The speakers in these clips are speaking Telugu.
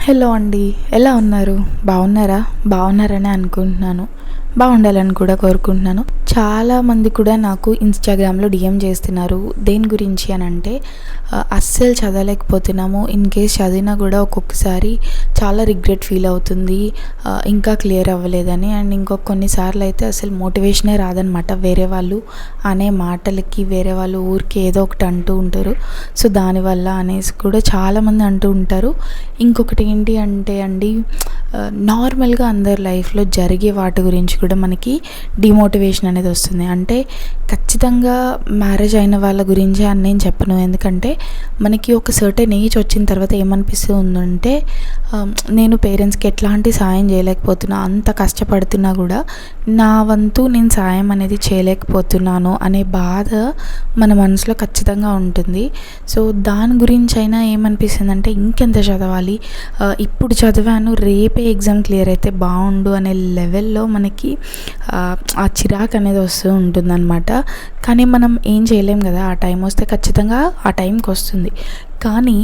హలో అండి, ఎలా ఉన్నారు? బాగున్నారా? బాగున్నారని అనుకుంటున్నాను. బాగుండాలని కూడా కోరుకుంటున్నాను. చాలామంది కూడా నాకు ఇన్స్టాగ్రామ్లో డిఎం చేస్తున్నారు. దేని గురించి అని అంటే అస్సలు చదవలేకపోతున్నాము. ఇన్ కేస్ చదివినా కూడా ఒక్కొక్కసారి చాలా రిగ్రెట్ ఫీల్ అవుతుంది, ఇంకా క్లియర్ అవ్వలేదని. అండ్ కొన్నిసార్లు అయితే అసలు మోటివేషనే రాదనమాట. వేరే వాళ్ళు అనే మాటలకి వేరే వాళ్ళు ఊరికి ఏదో ఒకటి అంటూ ఉంటారు. సో దానివల్ల అనేసి కూడా చాలామంది అంటూ ఉంటారు. ఇంకొకటి ఏంటి అంటే అండి, నార్మల్గా అందరి లైఫ్లో జరిగే వాటి గురించి కూడా మనకి డిమోటివేషన్ అనేది వస్తుంది. అంటే ఖచ్చితంగా మ్యారేజ్ అయిన వాళ్ళ గురించి అని నేను చెప్పను. ఎందుకంటే మనకి ఒక సర్టెన్ ఏజ్ వచ్చిన తర్వాత ఏమనిపిస్తుందంటే, నేను పేరెంట్స్కి ఎట్లాంటి సాయం చేయలేకపోతున్నా, అంత కష్టపడుతున్నా కూడా నా వంతు నేను సాయం అనేది చేయలేకపోతున్నాను అనే బాధ మన మనసులో ఖచ్చితంగా ఉంటుంది. సో దాని గురించి అయినా ఏమనిపిస్తుంది అంటే, ఇంకెంత చదవాలి, ఇప్పుడు చదివాను రేపే ఎగ్జామ్ క్లియర్ అయితే బాగుండు అనే లెవెల్లో మనకి ఆ చిరాకు అనేది వస్తూ ఉంటుందన్నమాట. కానీ మనం ఏం చేయలేం కదా, ఆ టైం వస్తే ఖచ్చితంగా ఆ టైంకి వస్తుంది. కానీ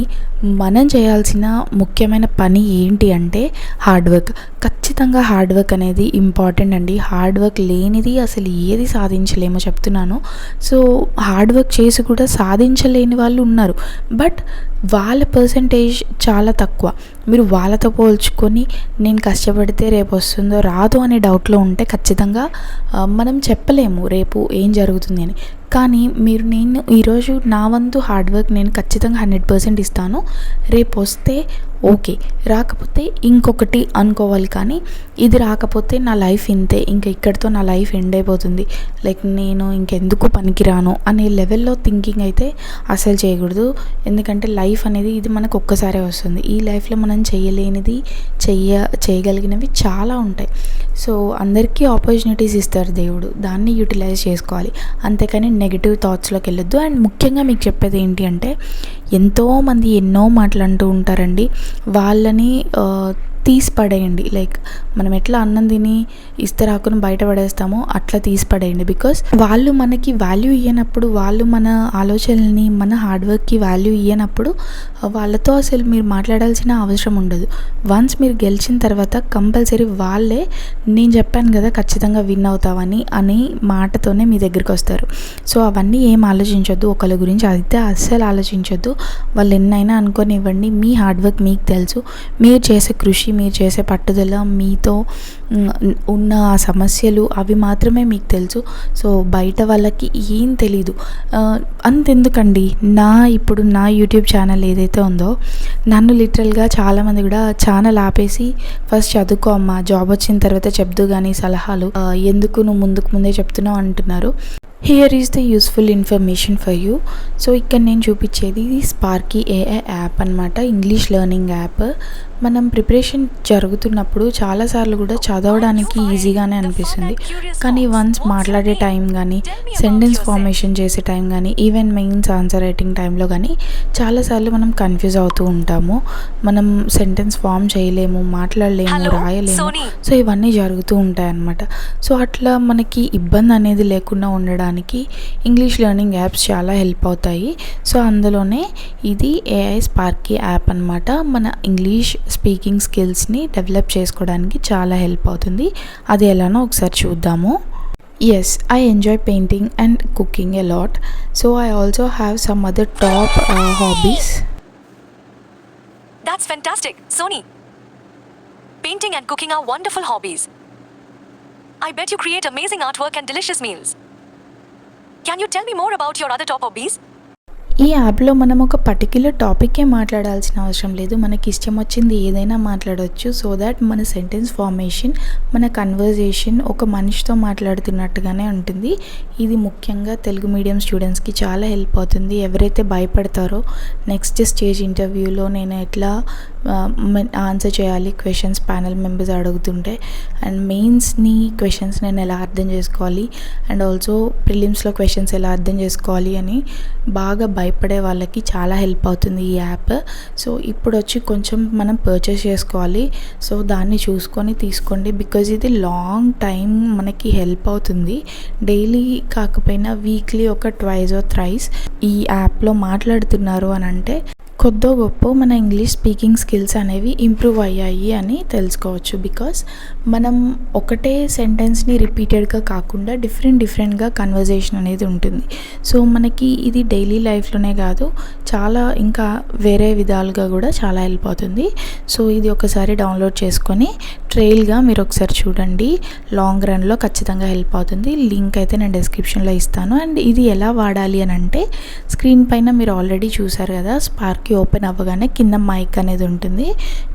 మనం చేయాల్సిన ముఖ్యమైన పని ఏంటి అంటే హార్డ్ వర్క్. ఖచ్చితంగా హార్డ్ వర్క్ అనేది ఇంపార్టెంట్ అండి. హార్డ్ వర్క్ లేనిది అసలు ఏది సాధించలేమో చెప్తున్నాను. సో హార్డ్ వర్క్ చేసి కూడా సాధించలేని వాళ్ళు ఉన్నారు. బట్ వాళ్ళ పర్సంటేజ్ చాలా తక్కువ. మీరు వాళ్ళతో పోల్చుకొని నేను కష్టపడితే రేపు వస్తుందో రాదో అనే డౌట్లో ఉంటే ఖచ్చితంగా మనం చెప్పలేము రేపు ఏం జరుగుతుంది అని. కానీ నేను ఈరోజు నా వంతు హార్డ్ వర్క్ నేను ఖచ్చితంగా 100% ఇస్తాను. రేపు వస్తే ఓకే, రాకపోతే ఇంకొకటి అనుకోవాలి. కానీ ఇది రాకపోతే నా లైఫ్ ఇంతే, ఇంకా ఇక్కడితో నా లైఫ్ ఎండ్ అయిపోతుంది, లైక్ నేను ఇంకెందుకు పనికిరాను అనే లెవెల్లో థింకింగ్ అయితే అసలు చేయకూడదు. ఎందుకంటే లైఫ్ అనేది ఇది మనకు ఒక్కసారే వస్తుంది. ఈ లైఫ్లో మనం చేయలేనిది చేయగలిగినవి చాలా ఉంటాయి. సో అందరికీ ఆపర్చునిటీస్ ఇస్తారు దేవుడు, దాన్ని యూటిలైజ్ చేసుకోవాలి. అంతేకాని నెగిటివ్ థాట్స్లోకి వెళ్ళొద్దు. అండ్ ముఖ్యంగా మీకు చెప్పేది ఏంటి అంటే, ఎంతోమంది ఎన్నో మాటలు అంటూ ఉంటారండి. వాళ్ళని తీసి పడేయండి. లైక్ మనం ఎట్లా అన్నం తిని ఇస్తరాకును బయట పడేస్తామో అట్లా తీసి పడేయండి. బికాస్ వాళ్ళు మనకి వాల్యూ ఇవ్వనప్పుడు, వాళ్ళు మన ఆలోచనల్ని మన హార్డ్ వర్క్కి వాల్యూ ఇవ్వనప్పుడు వాళ్ళతో అసలు మీరు మాట్లాడాల్సిన అవసరం ఉండదు. వన్స్ మీరు గెలిచిన తర్వాత కంపల్సరీ వాళ్ళే నేను చెప్పాను కదా ఖచ్చితంగా విన్ అవుతావని అనే మాటతోనే మీ దగ్గరికి వస్తారు. సో అవన్నీ ఏం ఆలోచించొద్దు. ఒకళ్ళ గురించి అయితే అస్సలు ఆలోచించొద్దు. వాళ్ళు ఎన్నైనా అనుకోనివ్వండి. మీ హార్డ్ వర్క్ మీకు తెలుసు. మీరు చేసే కృషి, మీరు చేసే పట్టుదల, మీతో ఉన్న ఆ సమస్యలు అవి మాత్రమే మీకు తెలుసు. సో బయట వాళ్ళకి ఏం తెలీదు. అంతెందుకండి, ఇప్పుడు నా యూట్యూబ్ ఛానల్ ఏదైతే ఉందో, నన్ను లిటరల్గా చాలామంది కూడా ఛానల్ ఆపేసి ఫస్ట్ చదువుకో అమ్మా, జాబ్ వచ్చిన తర్వాత చెప్దు కానీ సలహాలు ఎందుకు నువ్వు ముందే చెప్తున్నావు అంటున్నారు. Here is the useful information for you. So ఇక్కడ నేను చూపించేది స్పార్కీ ఏఐ యాప్ అనమాట, ఇంగ్లీష్ లెర్నింగ్ యాప్. మనం ప్రిపరేషన్ జరుగుతున్నప్పుడు చాలాసార్లు కూడా చదవడానికి ఈజీగానే అనిపిస్తుంది. కానీ వన్స్ మాట్లాడే టైం కానీ, సెంటెన్స్ ఫార్మేషన్ చేసే టైం కానీ, ఈవెన్ మెయిన్స్ ఆన్సర్ రైటింగ్ టైంలో కానీ చాలాసార్లు మనం కన్ఫ్యూజ్ అవుతూ ఉంటాము. మనం సెంటెన్స్ ఫామ్ చేయలేము, మాట్లాడలేము, రాయలేము. సో ఇవన్నీ జరుగుతూ ఉంటాయి అన్నమాట. సో అట్లా మనకి ఇబ్బంది అనేది లేకుండా ఉండడానికి ఇంగ్లీష్ లెర్నింగ్ యాప్స్ చాలా హెల్ప్ అవుతాయి. సో అందులోనే ఇది ఏఐ స్పార్కీ యాప్ అనమాట. మన ఇంగ్లీష్ స్పీకింగ్ స్కిల్స్ని డెవలప్ చేసుకోవడానికి చాలా హెల్ప్ అవుతుంది. అది ఎలానో ఒకసారి చూద్దాము. Yes, I enjoy painting and cooking a lot. So I also have some other top hobbies. That's fantastic, Sony. Painting and cooking are wonderful hobbies. I bet you create amazing artwork and delicious meals. Can you tell me more about your other top hobbies? ఈ యాప్లో మనం ఒక పర్టిక్యులర్ టాపిక్కే మాట్లాడాల్సిన అవసరం లేదు. మనకి ఇష్టం వచ్చింది ఏదైనా మాట్లాడవచ్చు. సో దాట్ మన సెంటెన్స్ ఫార్మేషన్, మన కన్వర్జేషన్ ఒక మనిషితో మాట్లాడుతున్నట్టుగానే ఉంటుంది. ఇది ముఖ్యంగా తెలుగు మీడియం స్టూడెంట్స్కి చాలా హెల్ప్ అవుతుంది. ఎవరైతే భయపడతారో నెక్స్ట్ స్టేజ్ ఇంటర్వ్యూలో నేను ఎట్లా ఆన్సర్ చేయాలి క్వశ్చన్స్ ప్యానల్ మెంబర్స్ అడుగుతుంటే, అండ్ మెయిన్స్ని క్వశ్చన్స్ నేను ఎలా అర్థం చేసుకోవాలి, అండ్ ఆల్సో ప్రిలిమ్స్లో క్వశ్చన్స్ ఎలా అర్థం చేసుకోవాలి అని బాగా భయపడే వాళ్ళకి చాలా హెల్ప్ అవుతుంది ఈ యాప్. సో ఇప్పుడు వచ్చి కొంచెం మనం పర్చేస్ చేసుకోవాలి. సో దాన్ని చూసుకొని తీసుకోండి. బికాజ్ ఇది లాంగ్ టైం మనకి హెల్ప్ అవుతుంది. డైలీ కాకపోయినా వీక్లీ ఒక 2 or 3 ఈ యాప్లో మాట్లాడుతున్నారు అని అంటే కొద్దో గొప్ప మన ఇంగ్లీష్ స్పీకింగ్ స్కిల్స్ అనేవి ఇంప్రూవ్ అయ్యాయి అని తెలుసుకోవచ్చు. బికాస్ మనం ఒకటే సెంటెన్స్ని రిపీటెడ్గా కాకుండా డిఫరెంట్గా కన్వర్జేషన్ అనేది ఉంటుంది. సో మనకి ఇది డైలీ లైఫ్లోనే కాదు, చాలా ఇంకా వేరే విధాలుగా కూడా చాలా హెల్ప్ అవుతుంది. సో ఇది ఒకసారి డౌన్లోడ్ చేసుకొని ట్రైల్గా మీరు ఒకసారి చూడండి. లాంగ్ రన్లో ఖచ్చితంగా హెల్ప్ అవుతుంది. లింక్ అయితే నేను డిస్క్రిప్షన్లో ఇస్తాను. అండ్ ఇది ఎలా వాడాలి అని అంటే, స్క్రీన్ పైన మీరు ఆల్రెడీ చూసారు కదా, స్పార్క్కి ఓపెన్ అవ్వగానే కింద మైక్ అనేది ఉంటుంది.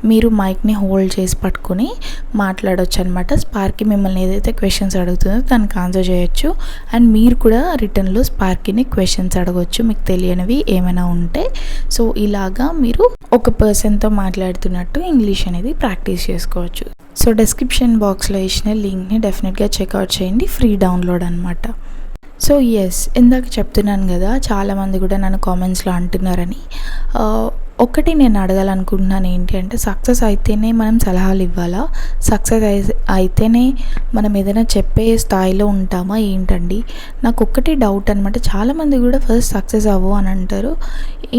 మీరు మైక్ని హోల్డ్ చేసి పట్టుకొని మాట్లాడవచ్చు అనమాట. స్పార్క్కి మిమ్మల్ని ఏదైతే క్వశ్చన్స్ అడుగుతుందో దానికి ఆన్సర్ చేయొచ్చు. అండ్ మీరు కూడా రిటర్న్లో స్పార్క్ని క్వశ్చన్స్ అడగవచ్చు మీకు తెలియనివి ఏమైనా ఉంటే. సో ఇలాగా మీరు ఒక పర్సన్తో మాట్లాడుతున్నట్టు ఇంగ్లీష్ అనేది ప్రాక్టీస్ చేసుకోవచ్చు. సో డిస్క్రిప్షన్ బాక్స్లో ఇచ్చిన లింక్ని డెఫినెట్గా చెక్అవుట్ చేయండి, ఫ్రీ డౌన్లోడ్ అనమాట. సో ఇందాక చెప్తున్నాను కదా, చాలామంది కూడా నన్ను కామెంట్స్లో అంటున్నారని. ఒకటి నేను అడగాలనుకుంటున్నాను ఏంటి అంటే, సక్సెస్ అయితేనే మనం సలహాలు ఇవ్వాలా, సక్సెస్ అయితేనే మనం ఏదైనా చెప్పే స్థాయిలో ఉంటామా ఏంటండి? నాకు ఒక్కటి డౌట్ అనమాట. చాలామంది కూడా ఫస్ట్ సక్సెస్ అవ్వు అని అంటారు.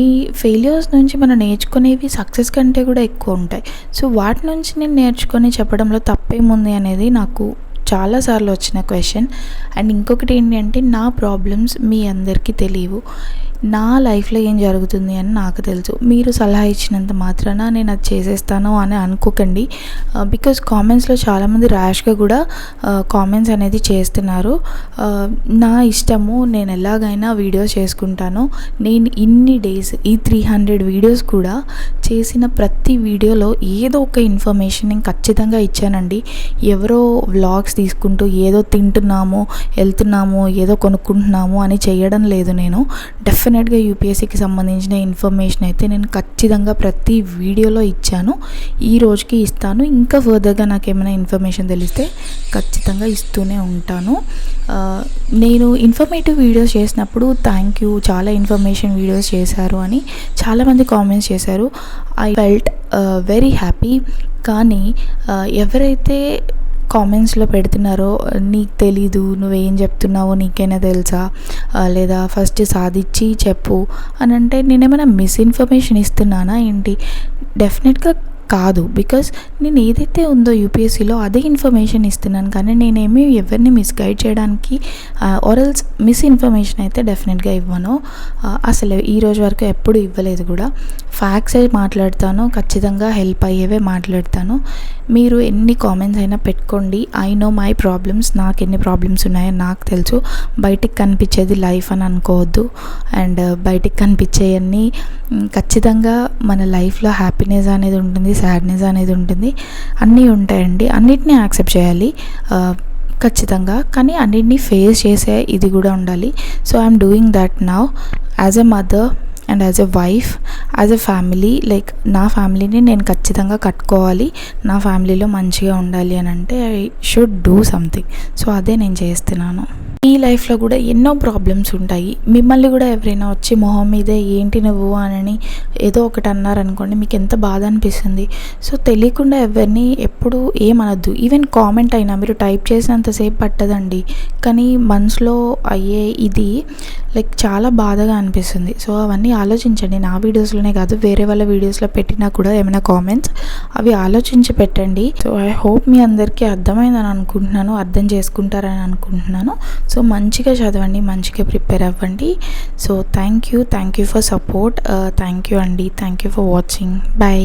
ఈ ఫెయిల్యూర్స్ నుంచి మనం నేర్చుకునేవి సక్సెస్ కంటే కూడా ఎక్కువ ఉంటాయి. సో వాటి నుంచి నేను నేర్చుకొని చెప్పడంలో తప్పేముంది అనేది నాకు చాలాసార్లు వచ్చిన క్వశ్చన్. అండ్ ఇంకొకటి ఏంటి అంటే, నా ప్రాబ్లమ్స్ మీ అందరికీ తెలియవు, నా లైఫ్లో ఏం జరుగుతుంది అని నాకు తెలుసు. మీరు సలహా ఇచ్చినంత మాత్రాన నేను అది చేసేస్తాను అని అనుకోకండి. బికాజ్ కామెంట్స్లో చాలామంది ర్యాష్గా కూడా కామెంట్స్ అనేది చేస్తున్నారు. నా ఇష్టము, నేను ఎలాగైనా వీడియోస్ చేసుకుంటాను. నేను ఇన్ని డేస్ ఈ 300 వీడియోస్ కూడా చేసిన ప్రతి వీడియోలో ఏదో ఒక ఇన్ఫర్మేషన్ నేను ఖచ్చితంగా ఇచ్చానండి. ఎవరో వ్లాగ్స్ తీసుకుంటూ ఏదో తింటున్నాము, వెళ్తున్నాము, ఏదో కొనుక్కుంటున్నాము అని చేయడం లేదు. నేను డెఫినెట్గా యూపీఎస్సీకి సంబంధించిన ఇన్ఫర్మేషన్ అయితే నేను ఖచ్చితంగా ప్రతి వీడియోలో ఇచ్చాను, ఈ రోజుకి ఇస్తాను. ఇంకా ఫర్దర్గా నాకు ఏమైనా ఇన్ఫర్మేషన్ తెలిస్తే ఖచ్చితంగా ఇస్తూనే ఉంటాను. నేను ఇన్ఫర్మేటివ్ వీడియోస్ చేసినప్పుడు థ్యాంక్ యూ, చాలా ఇన్ఫర్మేషన్ వీడియోస్ చేశారు అని చాలామంది కామెంట్స్ చేశారు. I felt very happy. కానీ ఎవరైతే కామెంట్స్లో పెడుతున్నారో, నీకు తెలీదు, నువ్వేం చెప్తున్నావో నీకైనా తెలుసా, లేదా ఫస్ట్ సాధించి చెప్పు అని అంటే, నేనేమైనా మిస్ఇన్ఫర్మేషన్ ఇస్తున్నానా ఏంటి? డెఫినెట్గా కాదు. బికాస్ నేను ఏదైతే ఉందో యూపీఎస్సీలో అదే ఇన్ఫర్మేషన్ ఇస్తున్నాను. కానీ నేనేమి ఎవరిని మిస్గైడ్ చేయడానికి ఆర్ఎల్స్ మిస్ఇన్ఫర్మేషన్ అయితే డెఫినెట్గా ఇవ్వను. అసలు ఈ రోజు వరకు ఎప్పుడు ఇవ్వలేదు కూడా. ఫ్యాక్ట్సే మాట్లాడతాను, ఖచ్చితంగా హెల్ప్ అయ్యేవే మాట్లాడతాను. మీరు ఎన్ని కామెంట్స్ అయినా పెట్టుకోండి. ఐ నో మై ప్రాబ్లమ్స్, నాకు ఎన్ని ప్రాబ్లమ్స్ ఉన్నాయో నాకు తెలుసు. బయటికి కనిపించేది లైఫ్ అని అనుకోవద్దు. అండ్ బయటికి కనిపించేవన్నీ ఖచ్చితంగా మన లైఫ్లో హ్యాపీనెస్ అనేది ఉంటుంది, సాడ్నెస్ అనేది ఉంటుంది, అన్నీ ఉంటాయండి. అన్నిటినీ యాక్సెప్ట్ చేయాలి ఖచ్చితంగా. కానీ అన్నిటినీ ఫేస్ చేసే ఇది కూడా ఉండాలి. So I'm doing that now as a mother and as a wife, as a family. Like నా ఫ్యామిలీని నేను ఖచ్చితంగా కట్టుకోవాలి, నా ఫ్యామిలీలో మంచిగా ఉండాలి అని అంటే I should do something. So అదే నేను చేస్తున్నాను. ఈ లైఫ్లో కూడా ఎన్నో ప్రాబ్లమ్స్ ఉంటాయి. మిమ్మల్ని కూడా ఎవరైనా వచ్చి మొహం మీదే ఏంటి నువ్వు అని ఏదో ఒకటి అన్నారనుకోండి, మీకు ఎంత బాధ అనిపిస్తుంది. సో తెలియకుండా ఎవరిని ఎప్పుడు ఏమనద్దు. ఈవెన్ కామెంట్ అయినా మీరు టైప్ చేసినంతసేపు పట్టదండి, కానీ మనసులో అయ్యే ఇది లైక్ చాలా బాధగా అనిపిస్తుంది. సో అవన్నీ ఆలోచించండి. నా వీడియోస్లోనే కాదు, వేరే వాళ్ళ వీడియోస్లో పెట్టినా కూడా ఏమైనా కామెంట్స్ అవి ఆలోచించి పెట్టండి. సో ఐ హోప్ మీ అందరికీ అర్థమైందని అనుకుంటున్నాను, అర్థం చేసుకుంటారని అనుకుంటున్నాను. సో మంచిగా చదవండి, మంచిగా ప్రిపేర్ అవ్వండి. So thank you for support. Thank you అండి. Thank you for watching. Bye.